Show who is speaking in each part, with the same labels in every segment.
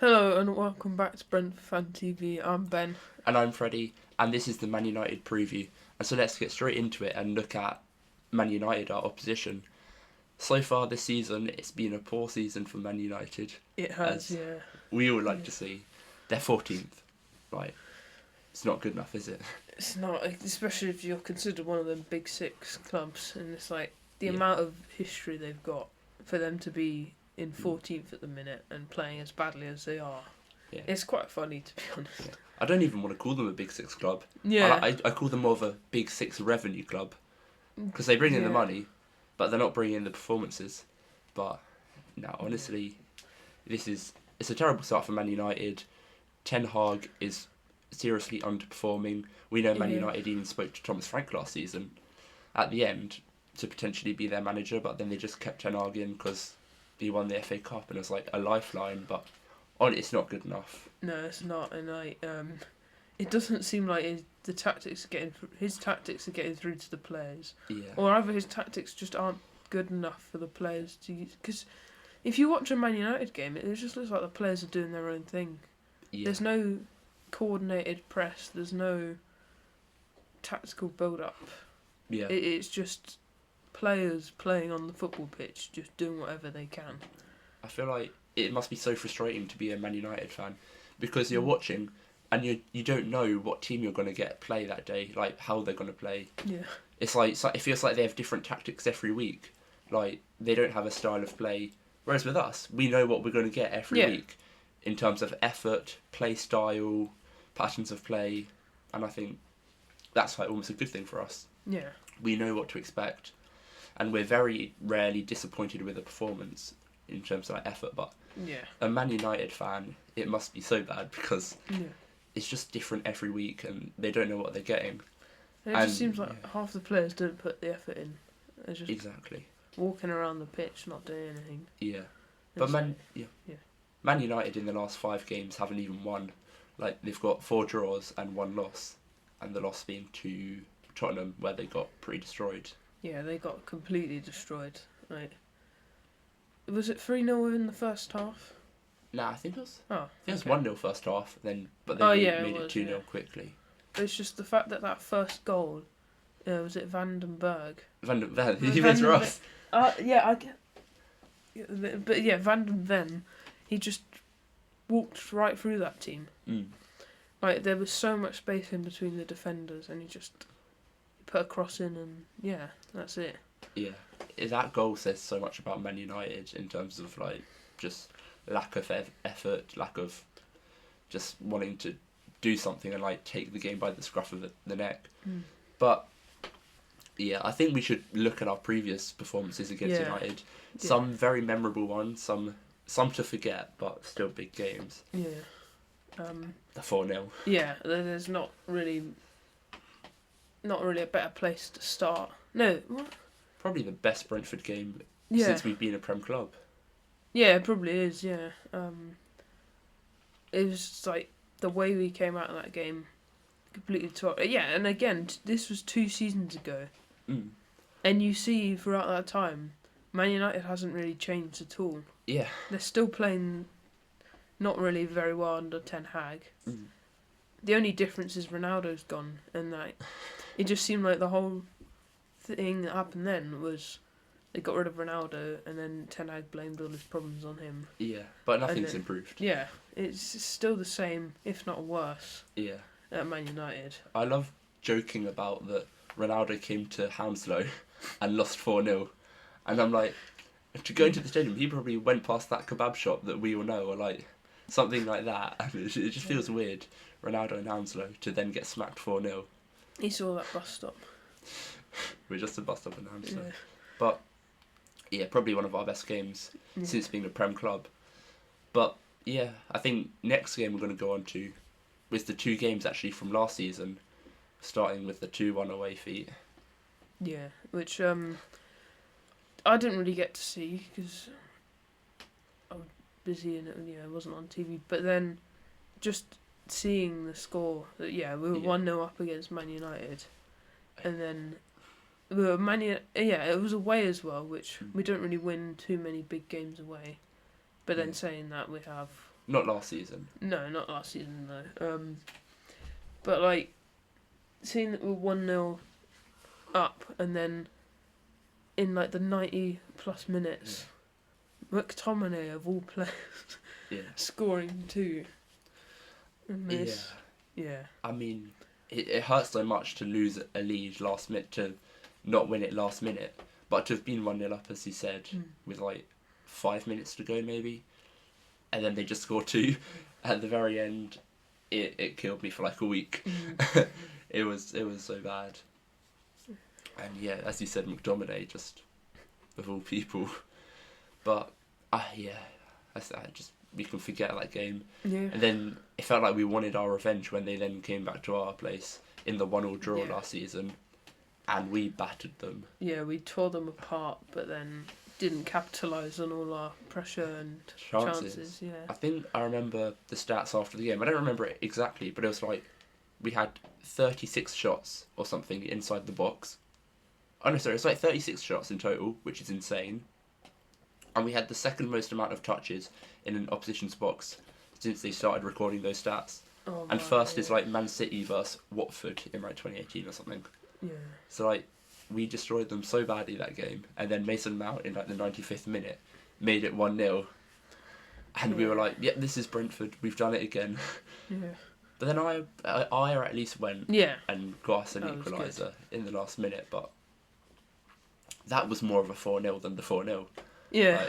Speaker 1: Hello and welcome back to Brentford Fan TV. I'm Ben.
Speaker 2: And I'm Freddie, and this is the Man United preview. And so let's get straight into it and look at Man United, our opposition. So far this season, it's been a poor season for Man United,
Speaker 1: It has,
Speaker 2: as
Speaker 1: yeah.
Speaker 2: we all like to see. They're 14th. Right. It's not good enough, is it?
Speaker 1: It's not, especially if you're considered one of them big six clubs, and it's like the
Speaker 2: Yeah.
Speaker 1: amount of history they've got for them to be in 14th at the minute and playing as badly as they are.
Speaker 2: Yeah.
Speaker 1: It's quite funny, to be honest.
Speaker 2: Yeah. I don't even want to call them a Big Six club.
Speaker 1: Yeah.
Speaker 2: I call them more of a Big Six revenue club. Because they bring in the money, but they're not bringing in the performances. But, no, honestly, it's a terrible start for Man United. Ten Hag is seriously underperforming. We know Man United even spoke to Thomas Frank last season at the end to potentially be their manager, but then they just kept Ten Hag in because he won the FA Cup and it was like a lifeline, but it's not good enough.
Speaker 1: No, it's not, and it doesn't seem like his tactics are getting through to the players.
Speaker 2: Yeah.
Speaker 1: Or either his tactics just aren't good enough for the players to use. Because if you watch a Man United game, it just looks like the players are doing their own thing.
Speaker 2: Yeah.
Speaker 1: There's no coordinated press. There's no tactical build-up.
Speaker 2: Yeah.
Speaker 1: It's just players playing on the football pitch, just doing whatever they can.
Speaker 2: I feel like it must be so frustrating to be a Man United fan because you're watching and you don't know what team you're going to get play that day, like how they're going to play.
Speaker 1: Yeah.
Speaker 2: It's like it feels like they have different tactics every week. Like they don't have a style of play. Whereas with us, we know what we're going to get every week in terms of effort, play style, patterns of play, and I think that's like almost a good thing for us.
Speaker 1: Yeah.
Speaker 2: We know what to expect, and we're very rarely disappointed with a performance in terms of like effort. But a Man United fan, it must be so bad because it's just different every week, and they don't know what they're getting.
Speaker 1: It just seems like half the players don't put the effort in. They're just
Speaker 2: exactly
Speaker 1: walking around the pitch, not doing anything.
Speaker 2: Yeah, but Man United in the last 5 games haven't even won. Like they've got 4 draws and 1 loss, and the loss being to Tottenham, where they got pretty destroyed.
Speaker 1: Yeah, they got completely destroyed. Like, was it 3-0 in the first half?
Speaker 2: Nah, I think it was.
Speaker 1: Oh,
Speaker 2: it was 1-0 first half, but they made it 2-0 quickly.
Speaker 1: It's just the fact that first goal, was it Vandenberg?
Speaker 2: Van den Ven, he went for us.
Speaker 1: Yeah, I get. But yeah, Van den Ven, he just walked right through that team. Like there was so much space in between the defenders, and he just put a cross in, and that's it.
Speaker 2: Yeah, that goal says so much about Man United in terms of like just lack of effort, lack of just wanting to do something and like take the game by the scruff of the neck. But yeah, I think we should look at our previous performances against United. Some very memorable ones, some to forget, but still big games.
Speaker 1: Yeah.
Speaker 2: The 4-0.
Speaker 1: Yeah, there's not really a better place to start. No, what?
Speaker 2: Probably the best Brentford game since we've been a Prem club.
Speaker 1: Yeah, it probably is. Yeah. It was like the way we came out of that game, completely and again, this was 2 seasons ago, and you see throughout that time, Man United hasn't really changed at all.
Speaker 2: Yeah.
Speaker 1: They're still playing not really very well under Ten Hag. The only difference is Ronaldo's gone, and like it just seemed like the whole thing that happened then was they got rid of Ronaldo, and then Ten Hag blamed all his problems on him.
Speaker 2: Yeah, but nothing's improved.
Speaker 1: Yeah, it's still the same, if not worse.
Speaker 2: Yeah.
Speaker 1: At Man United.
Speaker 2: I love joking about that Ronaldo came to Hounslow and lost 4-0, and I'm like, to go into the stadium, he probably went past that kebab shop that we all know, or like something like that, and it just feels weird. Ronaldo and Hounslow to then get smacked 4-0.
Speaker 1: He saw that bus stop.
Speaker 2: We're just a bus stop in Hounslow. But yeah, probably one of our best games since being a Prem club. But yeah, I think next game we're going to go on to was the 2 games actually from last season, starting with the 2-1 away feat.
Speaker 1: Yeah, which I didn't really get to see because I was busy and it wasn't on TV. But then just seeing the score, that we were 1-0 up against Man United, and then we were it was away as well, which we don't really win too many big games away. But then saying that, we have
Speaker 2: Not last season.
Speaker 1: No, not last season though. But like seeing that we're 1-0 up, and then in like the 90 plus minutes, McTominay of all players scoring 2. And this, yeah.
Speaker 2: I mean, it hurts so much to lose a lead last minute, to not win it last minute, but to have been 1-0 up, as you said, with like 5 minutes to go maybe, and then they just score 2 at the very end. It killed me for like a week. It was so bad. And yeah, as you said, McTominay, just of all people. But we can forget that game.
Speaker 1: Yeah.
Speaker 2: And then it felt like we wanted our revenge when they then came back to our place in the 1-1 draw last season, and we battered them.
Speaker 1: Yeah, we tore them apart, but then didn't capitalise on all our pressure and chances. Yeah.
Speaker 2: I think I remember the stats after the game. I don't remember it exactly, but it was like we had 36 shots or something inside the box. Oh no, sorry, it's like 36 shots in total, which is insane. And we had the second most amount of touches in an opposition's box since they started recording those stats.
Speaker 1: Oh,
Speaker 2: and first is like Man City versus Watford in like 2018 or something.
Speaker 1: Yeah.
Speaker 2: So like we destroyed them so badly that game, and then Mason Mount in like the 95th minute made it 1-0, and we were like, "Yep, this is Brentford. We've done it again."
Speaker 1: Yeah.
Speaker 2: But then I at least went and got us an equaliser in the last minute, but that was more of a 4-0 than the 4-0.
Speaker 1: Yeah.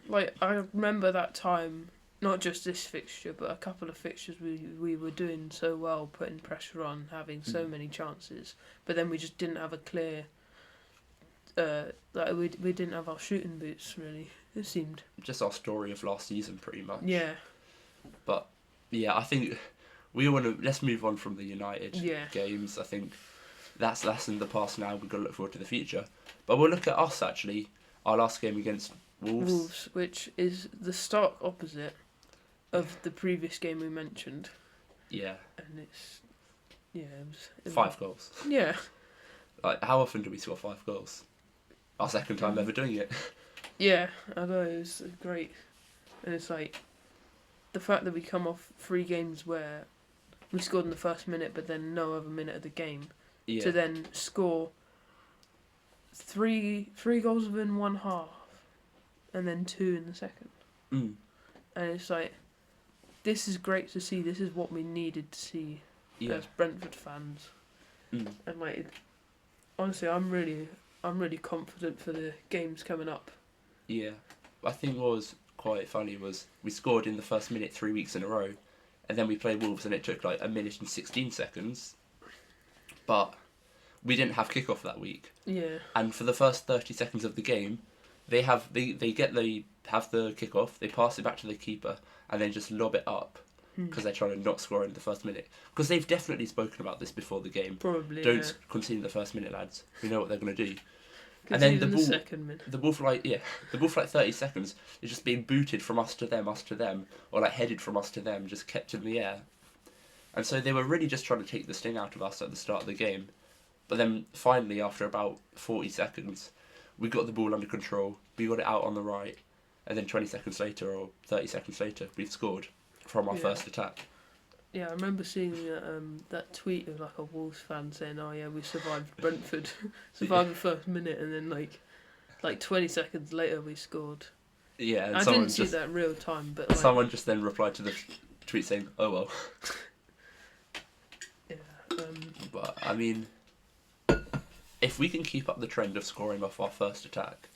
Speaker 1: Like I remember that time, not just this fixture, but a couple of fixtures we were doing so well, putting pressure on, having so many chances, but then we just didn't have a clear. Like we didn't have our shooting boots really. It seemed
Speaker 2: just our story of last season, pretty much.
Speaker 1: Yeah.
Speaker 2: But yeah, I think let's move on from the United games. I think that's in the past now. We've got to look forward to the future. But we'll look at us actually. Our last game against Wolves,
Speaker 1: which is the stark opposite of the previous game we mentioned.
Speaker 2: Yeah.
Speaker 1: And it's it was
Speaker 2: 5 goals.
Speaker 1: Yeah.
Speaker 2: Like, how often do we score 5 goals? Our second time ever doing it.
Speaker 1: Yeah, I know, it was great. And it's like the fact that we come off 3 games where we scored in the first minute, but then no other minute of the game, to then score three goals within one half, and then 2 in the second. And it's like, this is great to see. This is what we needed to see as Brentford fans. And like, honestly, I'm really confident for the games coming up.
Speaker 2: Yeah, I think what was quite funny was we scored in the first minute 3 weeks in a row, and then we played Wolves and it took like 1 minute and 16 seconds. But we didn't have kickoff that week. Yeah. And for the first 30 seconds of the game, they have the kickoff, they pass it back to the keeper, and then just lob it up because they're trying to not score in the first minute. Because they've definitely spoken about this before the game.
Speaker 1: Probably.
Speaker 2: Don't concede in the first minute, lads. We know what they're going to do.
Speaker 1: And then the
Speaker 2: ball for like 30 seconds is just being booted from us to them, or like headed from us to them, just kept in the air. And so they were really just trying to take the sting out of us at the start of the game. But then finally, after about 40 seconds, we got the ball under control, we got it out on the right, and then 20 seconds later or 30 seconds later, we've scored from our first attack.
Speaker 1: Yeah, I remember seeing that tweet of like a Wolves fan saying, "Oh yeah, we survived Brentford, survived the first minute, and then like 20 seconds later we scored."
Speaker 2: Yeah, and
Speaker 1: I didn't see that in real time, but like,
Speaker 2: someone just then replied to the tweet saying, "Oh well."
Speaker 1: Yeah.
Speaker 2: But I mean, if we can keep up the trend of scoring off our first attack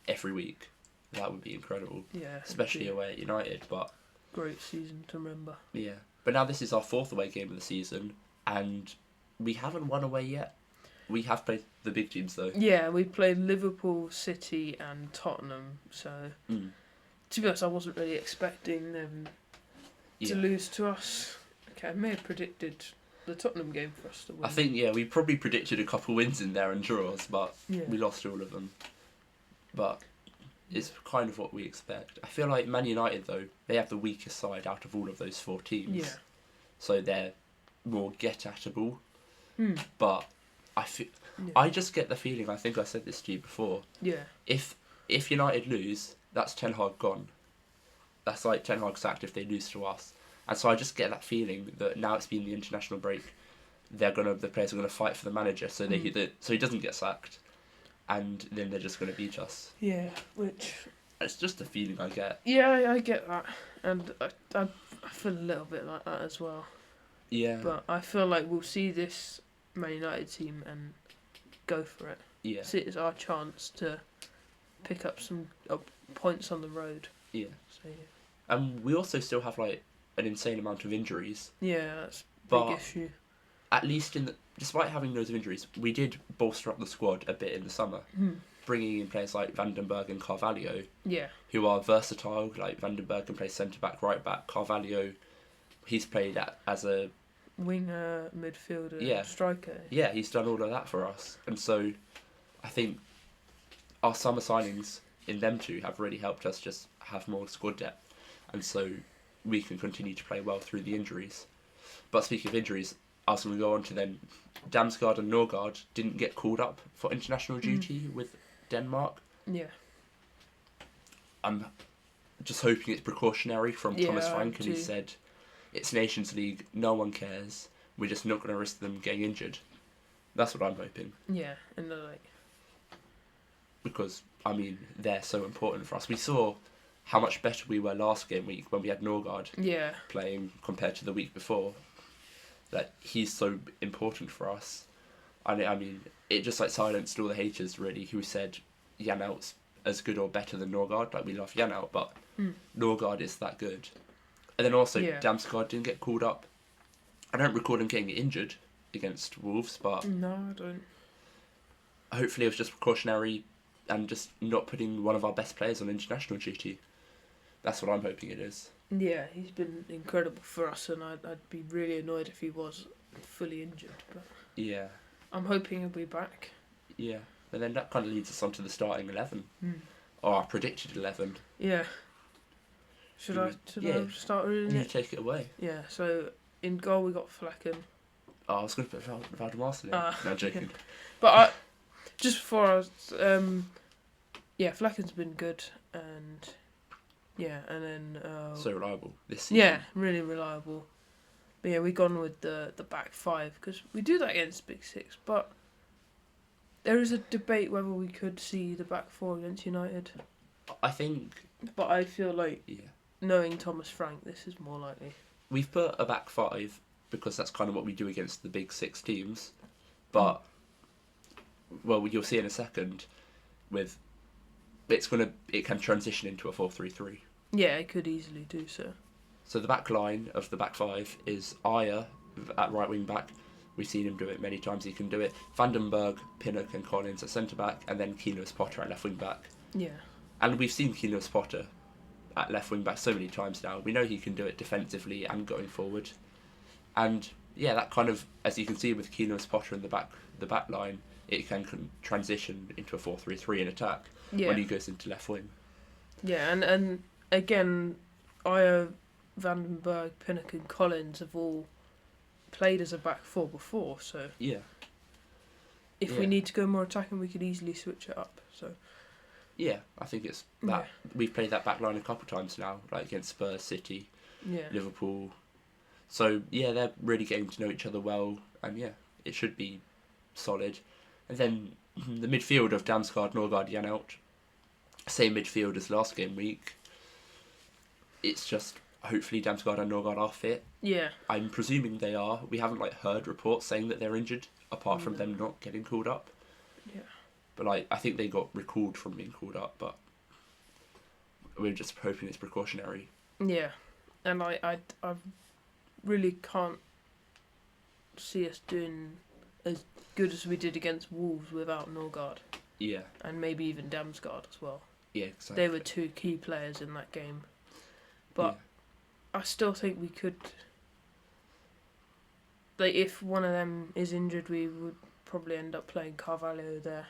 Speaker 2: every week, that would be incredible.
Speaker 1: Yeah.
Speaker 2: Especially away at United, but
Speaker 1: great season to remember.
Speaker 2: Yeah. But now this is our 4th away game of the season, and we haven't won away yet. We have played the big teams though.
Speaker 1: Yeah, we played Liverpool, City and Tottenham, so to be honest, I wasn't really expecting them to lose to us. Okay, I may have predicted the Tottenham game for us to win.
Speaker 2: I think, we probably predicted a couple wins in there and draws, but we lost all of them. But it's kind of what we expect. I feel like Man United, though, they have the weakest side out of all of those 4 teams.
Speaker 1: Yeah.
Speaker 2: So they're more get-at-able. But I just get the feeling, I think I said this to you before, if United lose, that's Ten Hag gone. that's like Ten Hag's sacked if they lose to us. And so I just get that feeling that now it's been the international break, the players are gonna fight for the manager so so he doesn't get sacked, and then they're just gonna beat us.
Speaker 1: Yeah, which
Speaker 2: It's just a feeling I get.
Speaker 1: yeah, I get that, and I feel a little bit like that as well.
Speaker 2: Yeah.
Speaker 1: But I feel like we'll see this Man United team and go for it.
Speaker 2: Yeah.
Speaker 1: See it as our chance to pick up some points on the road.
Speaker 2: Yeah.
Speaker 1: So yeah.
Speaker 2: And we also still have like an insane amount of injuries.
Speaker 1: Yeah, that's a
Speaker 2: But
Speaker 1: big issue.
Speaker 2: at least despite having loads of injuries, we did bolster up the squad a bit in the summer, bringing in players like Vandenberg and Carvalho,
Speaker 1: Yeah.
Speaker 2: who are versatile. Like Vandenberg can play centre back, right back. Carvalho, he's played as a
Speaker 1: Winger, midfielder,
Speaker 2: Yeah.
Speaker 1: striker.
Speaker 2: yeah, he's done all of that for us, and so I think our summer signings in them two have really helped us just have more squad depth, and so we can continue to play well through the injuries. But speaking of injuries, I was going to go on to then Damsgaard and Norgard didn't get called up for international duty with Denmark.
Speaker 1: Yeah.
Speaker 2: I'm just hoping it's precautionary from Thomas
Speaker 1: Yeah,
Speaker 2: Frank, and he
Speaker 1: too.
Speaker 2: said it's Nations League, no one cares, we're just not going to risk them getting injured. That's what I'm hoping,
Speaker 1: Yeah, and they're like,
Speaker 2: because I mean they're so important for us. We saw how much better we were last game week when we had Norgard
Speaker 1: yeah,
Speaker 2: playing compared to the week before. That he's so important for us. And I mean, it just like silenced all the haters really who said Janout's as good or better than Norgard. Like we love Janout, but Norgard is that good. And then also
Speaker 1: Yeah.
Speaker 2: Damsgaard didn't get called up. I don't record him getting injured against Wolves, but
Speaker 1: no, I don't.
Speaker 2: hopefully it was just precautionary and just not putting one of our best players on international duty. That's what I'm hoping it is.
Speaker 1: Yeah, he's been incredible for us, and I'd be really annoyed if he was fully injured. But
Speaker 2: Yeah,
Speaker 1: I'm hoping he'll be back.
Speaker 2: yeah. And then that kind of leads us on to the starting 11, or our predicted 11.
Speaker 1: Yeah. Should I start reading
Speaker 2: You
Speaker 1: it?
Speaker 2: take it away.
Speaker 1: Yeah. So in goal we got Flecken.
Speaker 2: Oh, I was going to put Valdemar in. No, joking.
Speaker 1: Yeah. But just before I was, Flecken's been good, and and then
Speaker 2: So reliable this season.
Speaker 1: yeah, really reliable. But yeah, we gone with the back five because we do that against Big Six, but there is a debate whether we could see the back four against United.
Speaker 2: I think,
Speaker 1: But I feel like
Speaker 2: yeah,
Speaker 1: knowing Thomas Frank, this is more likely.
Speaker 2: we've put a back five because that's kind of what we do against the Big Six teams. But, well, you'll see in a second, it can transition into a 4-3-3.
Speaker 1: Yeah, it could easily do so.
Speaker 2: So the back line of the back five is Ayer at right wing back. We've seen him do it many times. He can do it. Vandenberg, Pinnock, and Collins at centre back, and then Keenos Potter at left wing back.
Speaker 1: Yeah.
Speaker 2: And we've seen Keenos Potter at left wing back so many times now. We know he can do it defensively and going forward. And yeah, that kind of, as you can see with Keenos Potter in the back line, it can transition into a 4-3-3 in attack when he goes into left wing.
Speaker 1: Yeah, and again, Ayer, Vandenberg, Pinnock, and Collins have all played as a back four before, so
Speaker 2: Yeah.
Speaker 1: if we need to go more attacking, we could easily switch it up. So
Speaker 2: Yeah, I think it's that. We've played that back line a couple of times now, like against Spurs, City, Liverpool. So yeah, they're really getting to know each other well, and yeah, it should be solid. And then the midfield of Damsgaard, Norgard, Janout, same midfield as last game week. It's just hopefully Damsgaard and Norgard are fit.
Speaker 1: Yeah.
Speaker 2: I'm presuming they are. We haven't heard reports saying that they're injured, apart from them not getting called up.
Speaker 1: Yeah.
Speaker 2: But I think they got recalled from being called up, but we're just hoping it's precautionary.
Speaker 1: Yeah, and I really can't see us doing as good as we did against Wolves without Norgard.
Speaker 2: Yeah.
Speaker 1: And maybe even Damsgaard as well.
Speaker 2: Yeah, exactly.
Speaker 1: They were two key players in that game. But I still think we could... if one of them is injured, we would probably end up playing Carvalho there.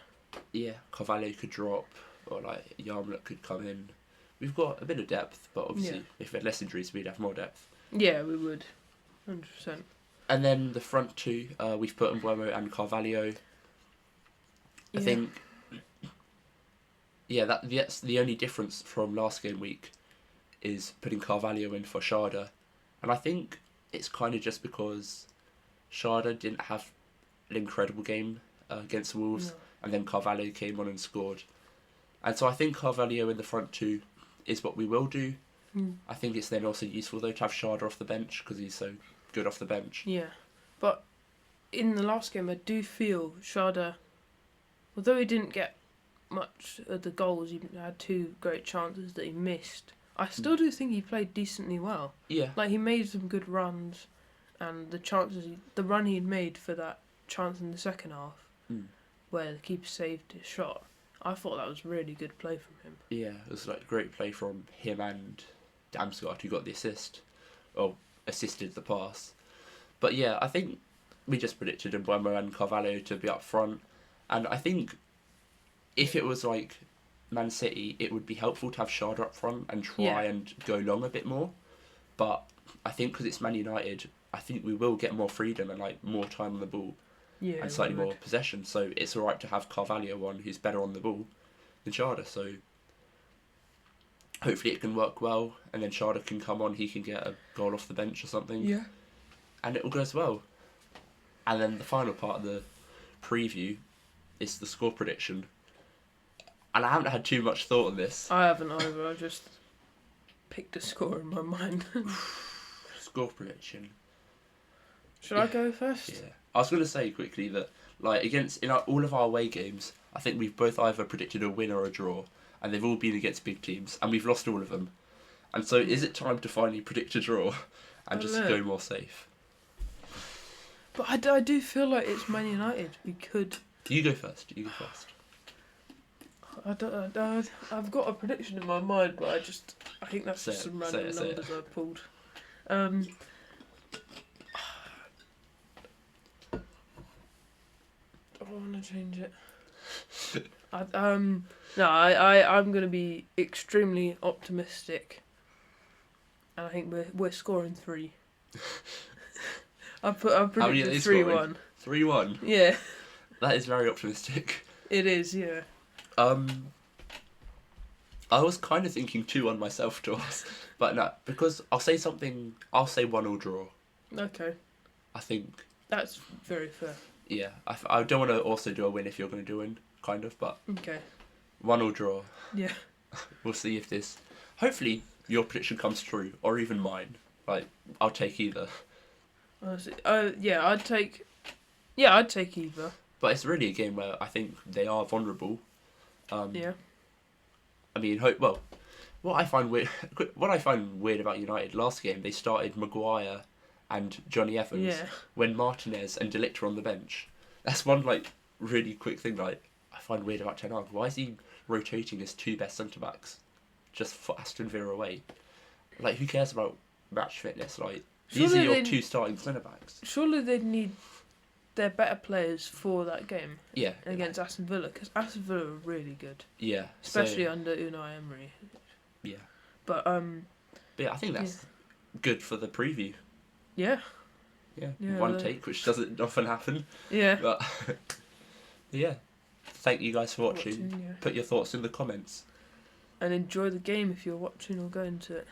Speaker 2: Yeah, Carvalho could drop, or Yarmouth could come in. We've got a bit of depth, but obviously if we had less injuries, we'd have more depth. Yeah,
Speaker 1: we would. 100%.
Speaker 2: And then the front two, we've put Mbuemo and Carvalho. I think... Yeah, that's the only difference from last game week is putting Carvalho in for Sharda. And I think it's kind of just because Sharda didn't have an incredible game against Wolves,
Speaker 1: No.
Speaker 2: and then Carvalho came on and scored. And so I think Carvalho in the front two is what we will do. I think it's then also useful though to have Sharda off the bench because he's so good off the bench.
Speaker 1: Yeah, but in the last game, I do feel Sharda, although he didn't get much of the goals, he had 2 great chances that he missed. I still do think he played decently well.
Speaker 2: Yeah.
Speaker 1: Like, he made some good runs, and the run he'd made for that chance in the second half, where the keeper saved his shot, I thought that was really good play from him.
Speaker 2: Yeah, it was like great play from him and Damsgaard, who got the assist, or assisted the pass. But yeah, I think we just predicted Mbeumo and Carvalho to be up front, and I think if it was like Man City, it would be helpful to have Sharda up front and try and go long a bit more. But I think because it's Man United, I think we will get more freedom and like more time on the ball and slightly more possession. So it's alright to have Carvalho on, who's better on the ball than Sharda. So hopefully it can work well, and then Sharda can come on, he can get a goal off the bench or something.
Speaker 1: Yeah.
Speaker 2: And it will go as well. And then the final part of the preview is the score prediction. And I haven't had too much thought on this.
Speaker 1: I haven't either, I just picked a score in my mind.
Speaker 2: Score prediction.
Speaker 1: Should I go first?
Speaker 2: Yeah. I was going to say quickly that, like, in all of our away games, I think we've both either predicted a win or a draw, and they've all been against big teams, and we've lost all of them. And so, is it time to finally predict a draw and just go more safe?
Speaker 1: But I do feel like it's Man United. We could.
Speaker 2: You go first.
Speaker 1: I've got a prediction in my mind, but I think that's just some random numbers I pulled. I want to change it. I'm going to be extremely optimistic, and I think we're scoring 3. I predicted 3-1.
Speaker 2: 3-1.
Speaker 1: Yeah.
Speaker 2: That is very optimistic.
Speaker 1: It is, yeah.
Speaker 2: I was kind of thinking 2-1 myself, Jaws, but no, because I'll say 1-1 draw.
Speaker 1: Okay.
Speaker 2: I think
Speaker 1: that's very fair.
Speaker 2: Yeah, I don't want to also do a win if you're going to do a win, kind of, but
Speaker 1: okay.
Speaker 2: 1-1 draw.
Speaker 1: Yeah.
Speaker 2: We'll see if this. Hopefully, your prediction comes true, or even mine. Like, I'll take either.
Speaker 1: I'd take either.
Speaker 2: But it's really a game where I think they are vulnerable.
Speaker 1: Yeah.
Speaker 2: I mean, what I find weird about United last game, they started Maguire and Johnny Evans when Martinez and De Ligt were on the bench. That's one really quick thing I find weird about Ten Hag. Why is he rotating his 2 best centre backs just for Aston Villa away? Like, who cares about match fitness? Like, these are your 2 starting centre backs.
Speaker 1: Surely they'd need their better players for that game.
Speaker 2: Yeah.
Speaker 1: Against Aston Villa, because Aston Villa are really good.
Speaker 2: Yeah.
Speaker 1: Especially under Unai Emery.
Speaker 2: Yeah.
Speaker 1: But
Speaker 2: yeah, I think that's good for the preview.
Speaker 1: Yeah.
Speaker 2: Yeah. One take, which doesn't often happen.
Speaker 1: Yeah.
Speaker 2: But yeah. Thank you guys for watching. Put your thoughts in the comments.
Speaker 1: And enjoy the game if you're watching or going to it.